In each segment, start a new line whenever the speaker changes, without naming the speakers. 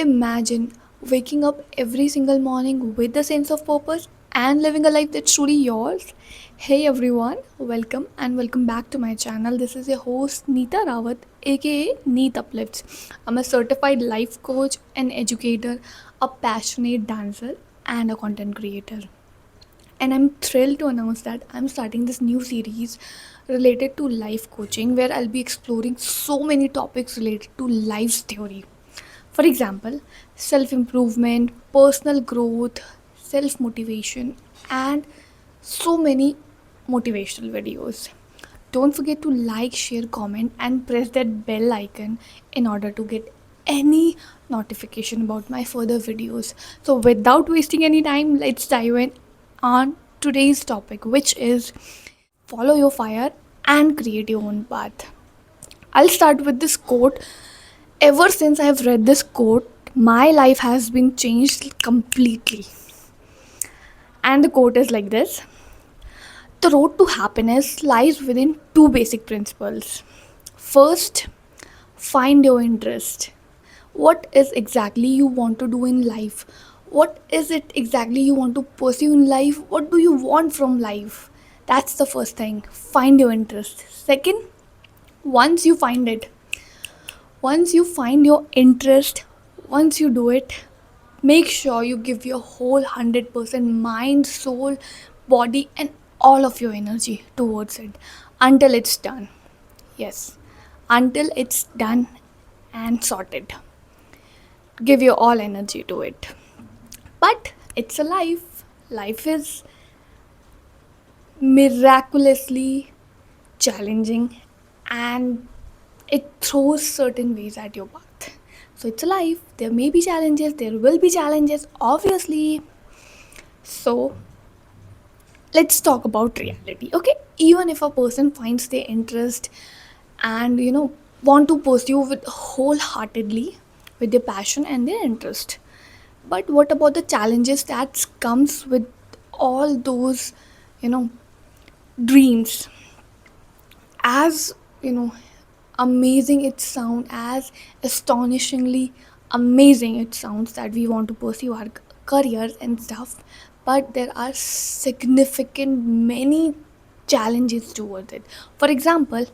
Imagine waking up every single morning with a sense of purpose and living a life that's truly yours. Hey everyone, welcome back to my channel. This is your host Neeta Rawat, aka Neet Uplifts. I'm a certified life coach, an educator, a passionate dancer, and a content creator. And I'm thrilled to announce that I'm starting this new series related to life coaching where I'll be exploring so many topics related to life's theory. For example, self improvement, personal growth, self motivation, and so many motivational videos. Don't forget to like, share, comment, and press that bell icon in order to get any notification about my further videos. So, without wasting any time, let's dive in on today's topic, which is follow your fire and create your own path. I'll start with this quote. Ever since I've read this quote, my life has been changed completely. And the quote is like this: the road to happiness lies within two basic principles. First, find your interest. What is exactly you want to do in life? What is it exactly you want to pursue in life? What do you want from life? That's the first thing. Find your interest. Second, once you find it, once you find your interest, once you do it, make sure you give your whole 100% mind, soul, body, and all of your energy towards it until it's done. Yes, until it's done and sorted. Give your all energy to it. But it's a life. Life is miraculously challenging and it throws certain ways at your path. So it's a life. There may be challenges, there will be challenges, obviously. So let's talk about reality. Okay, even if a person finds their interest and want to pursue with wholeheartedly with their passion and their interest. But what about the challenges that comes with all those, you know, dreams? As amazing it sounds, as astonishingly amazing it sounds that we want to pursue our careers and stuff, but there are significant many challenges towards it. For example,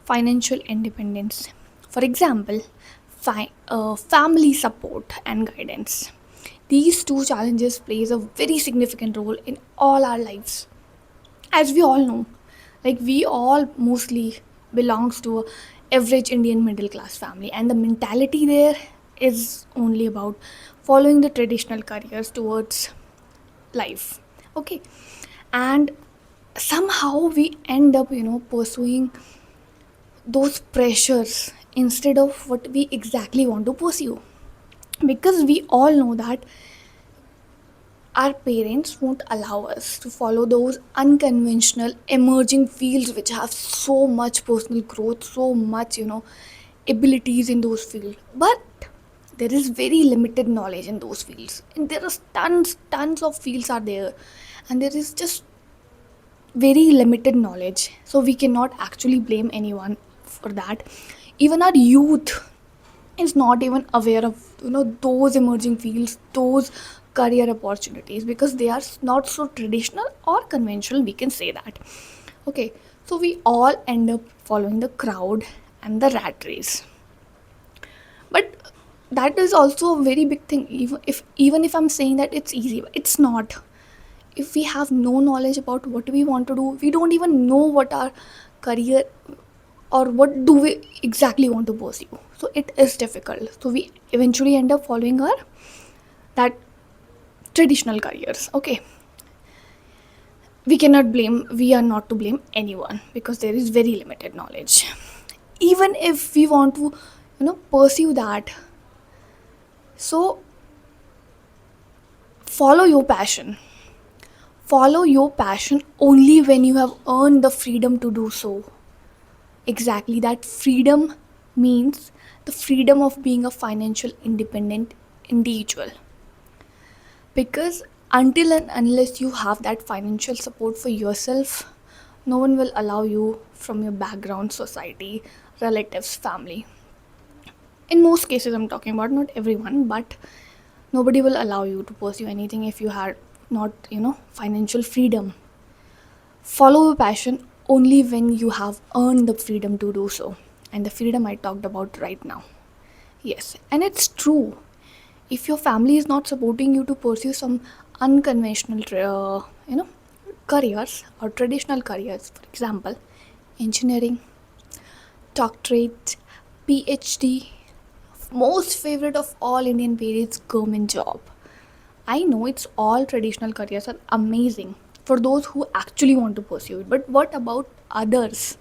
financial independence. For example, family support and guidance. These two challenges plays a very significant role in all our lives, as we all know. Like we all mostly belongs to a average Indian middle class family, and the mentality there is only about following the traditional careers towards life. Okay, and somehow we end up pursuing those pressures instead of what we exactly want to pursue, because we all know that our parents won't allow us to follow those unconventional emerging fields which have so much personal growth, so much abilities in those fields. But there is very limited knowledge in those fields, and there are tons of fields are there, and there is just very limited knowledge, so we cannot actually blame anyone for that. Even our youth is not even aware of those emerging fields, those career opportunities, because they are not so traditional or conventional, we can say that. Okay, so we all end up following the crowd and the rat race. But that is also a very big thing. Even if I'm saying that it's easy, it's not. If we have no knowledge about what we want to do, we don't even know what our career or what do we exactly want to pursue, so it is difficult. So we eventually end up following our that traditional careers. Okay, we are not to blame anyone, because there is very limited knowledge. Even if we want to pursue that, so follow your passion. Follow your passion only when you have earned the freedom to do so. Exactly, that freedom means the freedom of being a financial independent individual. Because until and unless you have that financial support for yourself, no one will allow you from your background, society, relatives, family. In most cases, I'm talking about, not everyone, but nobody will allow you to pursue anything if you had not, financial freedom. Follow your passion only when you have earned the freedom to do so. And the freedom I talked about right now. Yes, and it's true. If your family is not supporting you to pursue some unconventional, careers or traditional careers, for example, engineering, doctorate, PhD, most favorite of all Indian parents, government job. I know it's all traditional careers are amazing for those who actually want to pursue it, but what about others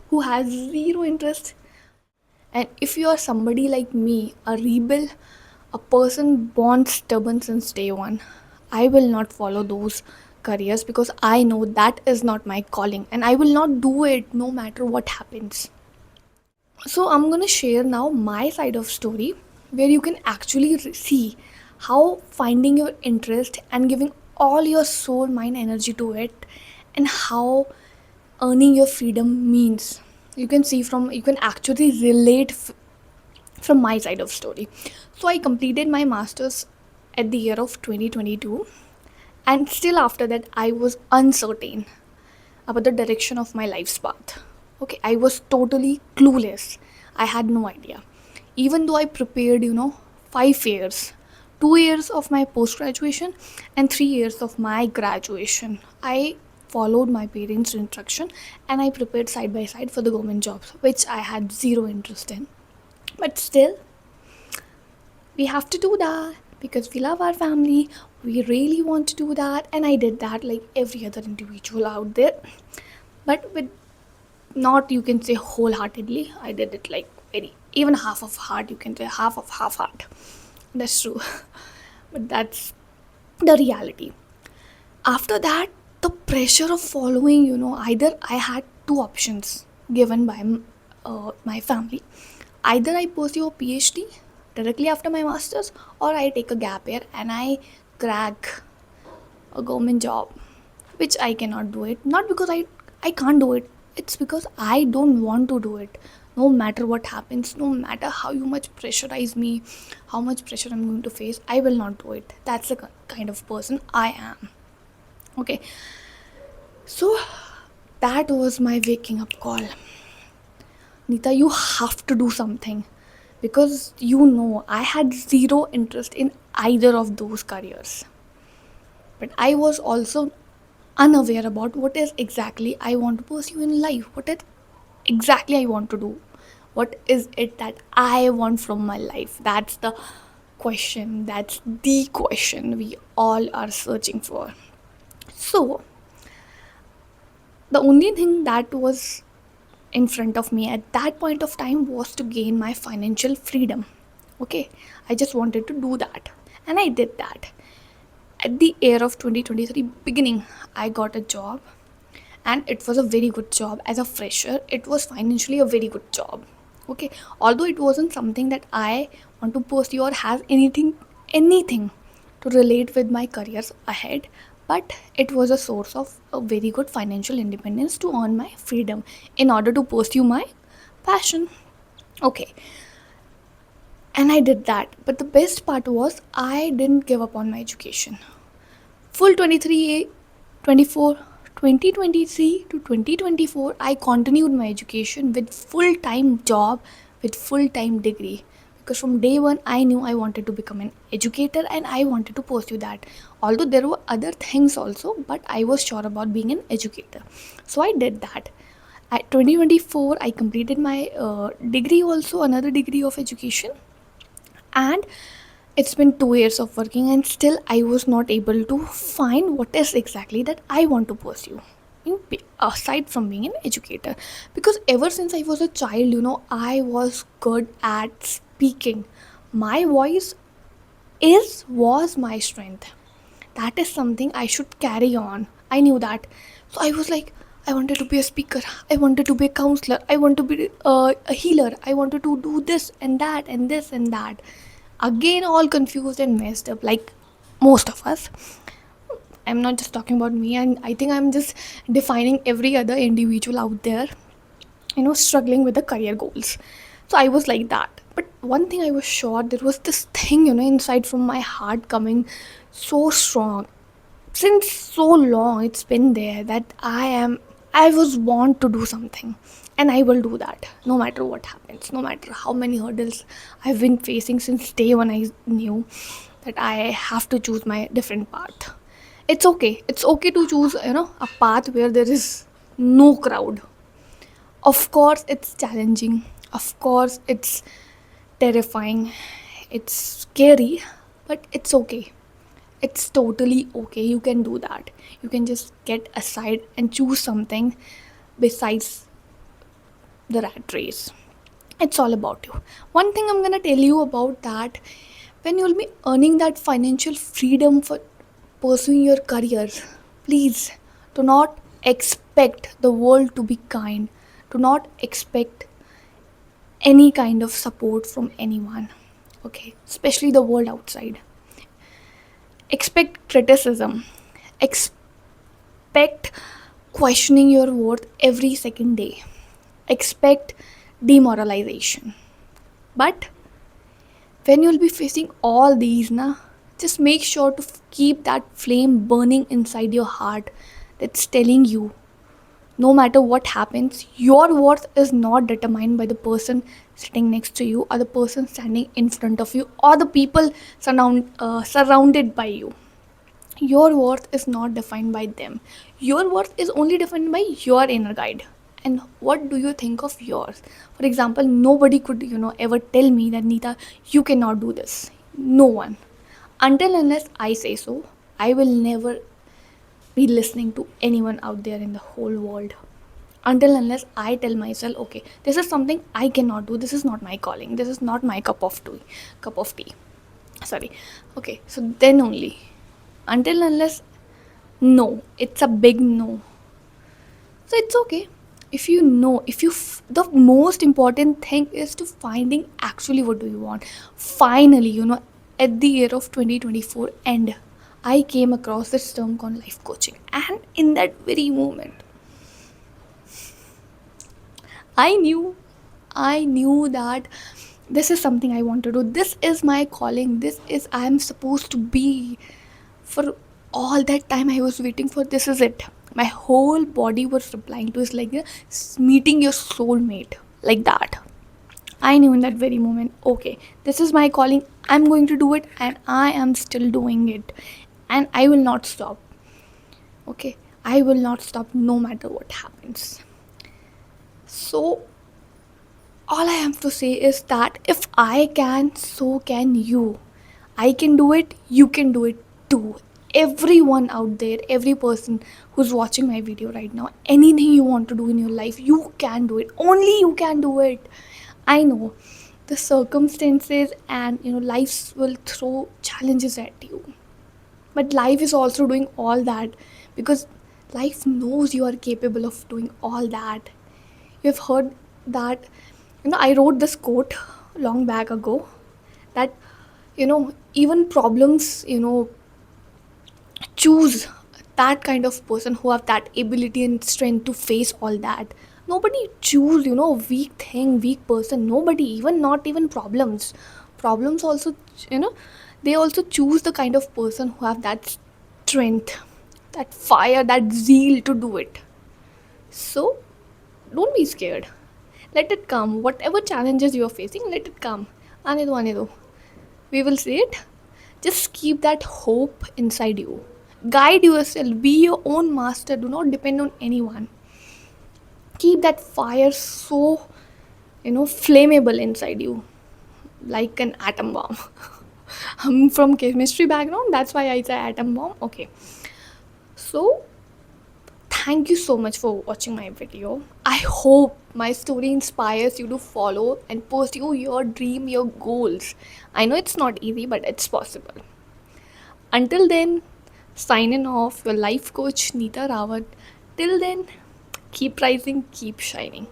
who has zero interest? And if you are somebody like me, a rebel, a person born stubborn since day one, I will not follow those careers because I know that is not my calling and I will not do it no matter what happens. So I'm going to share now my side of story where you can actually see how finding your interest and giving all your soul, mind, energy to it, and how earning your freedom means. You can actually relate from my side of story. So I completed my masters at the year of 2022, and still after that I was uncertain about the direction of my life's path. Okay, I was totally clueless. I had no idea. Even though I prepared, 5 years, 2 years of my post graduation and 3 years of my graduation, I followed my parents' instruction and I prepared side by side for the government jobs, which I had zero interest in. But still, we have to do that because we love our family. We really want to do that, and I did that like every other individual out there, but with not, you can say, wholeheartedly. I did it like very, even half of heart, you can say half of half heart. That's true. But that's the reality. After that, the pressure of following, either I had two options given by my family. Either I pursue a PhD directly after my masters, or I take a gap year and I crack a government job, which I cannot do it. Not because I can't do it, it's because I don't want to do it. No matter what happens, no matter how you much pressurize me, how much pressure I'm going to face, I will not do it. That's the kind of person I am. Okay, so that was my waking up call. Neeta, you have to do something because I had zero interest in either of those careers. But I was also unaware about what is exactly I want to pursue in life, what is exactly I want to do, what is it that I want from my life. That's the question, that's the question we all are searching for. So, the only thing that was in front of me at that point of time was to gain my financial freedom. Okay, I just wanted to do that, and I did that. At the year of 2023 beginning, I got a job, and it was a very good job. As a fresher, it was financially a very good job. Okay, although it wasn't something that I want to pursue or has anything to relate with my careers ahead, but it was a source of a very good financial independence to earn my freedom in order to pursue my passion. Okay, and I did that, but the best part was I didn't give up on my education. Full 24, 2023 to 2024, I continued my education with full-time job, with full-time degree. Because from day one, I knew I wanted to become an educator and I wanted to pursue that. Although there were other things also, but I was sure about being an educator. So I did that. At 2024, I completed my degree also, another degree of education. And it's been 2 years of working, and still I was not able to find what is exactly that I want to pursue aside from being an educator. Because ever since I was a child, I was good at speaking. My voice is was my strength. That is something I should carry on. I knew that. So I was like, I wanted to be a speaker, I wanted to be a counselor, I want to be a healer, I wanted to do this and that and this and that. Again, all confused and messed up like most of us. I'm not just talking about me, and I think I'm just defining every other individual out there, struggling with the career goals. So I was like that. But one thing I was sure, there was this thing, inside from my heart coming so strong. Since so long, it's been there that I was born to do something. And I will do that no matter what happens, no matter how many hurdles I've been facing since day one. I knew that I have to choose my different path. It's okay. It's okay to choose, a path where there is no crowd. Of course, it's challenging. Of course, it's terrifying. It's scary, but it's okay. It's totally okay. You can do that. You can just get aside and choose something besides the rat race. It's all about you. One thing I'm gonna tell you about that, when you'll be earning that financial freedom for pursuing your career, please do not expect the world to be kind. Do not expect any kind of support from anyone. Okay, especially the world outside. Expect criticism. Expect questioning your worth every second day. Expect demoralization. But when you'll be facing all these, just make sure to keep that flame burning inside your heart that's telling you, no matter what happens, your worth is not determined by the person sitting next to you, or the person standing in front of you, or the people surrounded by you. Your worth is not defined by them. Your worth is only defined by your inner guide. And what do you think of yours? For example, nobody could, ever tell me that, Neeta, you cannot do this. No one. Until unless I say so, I will never be listening to anyone out there in the whole world. Until unless I tell myself, okay, this is something I cannot do. This is not my calling. This is not my cup of tea. Sorry. Okay, so then only. Until unless, no, it's a big no. So it's okay. The most important thing is to finding actually what do you want. Finally, at the year of 2024 end, I came across this term called life coaching. And in that very moment, I knew, I knew that this is something I want to do. This is my calling. This is I am supposed to be. For all that time I was waiting for, this is it. My whole body was replying to, it's like meeting your soulmate, like that. I knew in that very moment, okay, this is my calling. I'm going to do it, and I am still doing it, and I will not stop. Okay, I will not stop no matter what happens. So all I have to say is that if I can, so can you. I can do it, you can do it too. Everyone out there, every person who's watching my video right now, anything you want to do in your life, you can do it. Only you can do it. I know the circumstances and life will throw challenges at you. But life is also doing all that because life knows you are capable of doing all that. You've heard that, I wrote this quote long back ago that, even problems, choose that kind of person who have that ability and strength to face all that. Nobody choose, weak thing, weak person. Nobody, even not even problems. Problems also, they also choose the kind of person who have that strength, that fire, that zeal to do it. So don't be scared. Let it come. Whatever challenges you are facing, let it come. Anidu, anidu. We will see it. Just keep that hope inside you. Guide yourself. Be your own master. Do not depend on anyone. Keep that fire so, flammable inside you. Like an atom bomb. I'm from chemistry background. That's why I say atom bomb. Okay. So, thank you so much for watching my video. I hope my story inspires you to follow and pursue your dream, your goals. I know it's not easy, but it's possible. Until then, signing off, your life coach Neeta Rawat. Till then, keep rising, keep shining.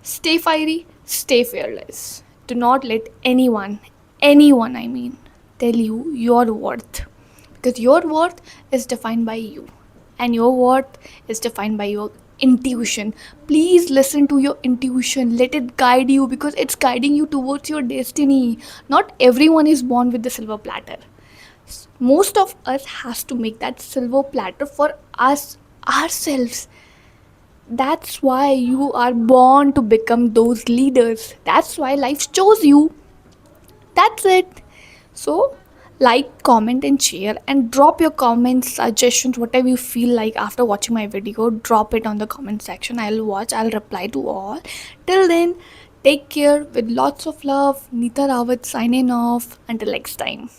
Stay fiery, stay fearless. Do not let anyone I mean, tell you your worth. Because your worth is defined by you. And your worth is defined by your intuition. Please listen to your intuition, let it guide you, because it's guiding you towards your destiny. Not everyone is born with the silver platter. Most of us has to make that silver platter for us ourselves. That's why you are born to become those leaders. That's why life chose you. That's it. So, like, comment, and share, and drop your comments, suggestions, whatever you feel like after watching my video. Drop it on the comment section. I'll watch, I'll reply to all. Till then, take care with lots of love. Neeta Rawat signing off. Until next time.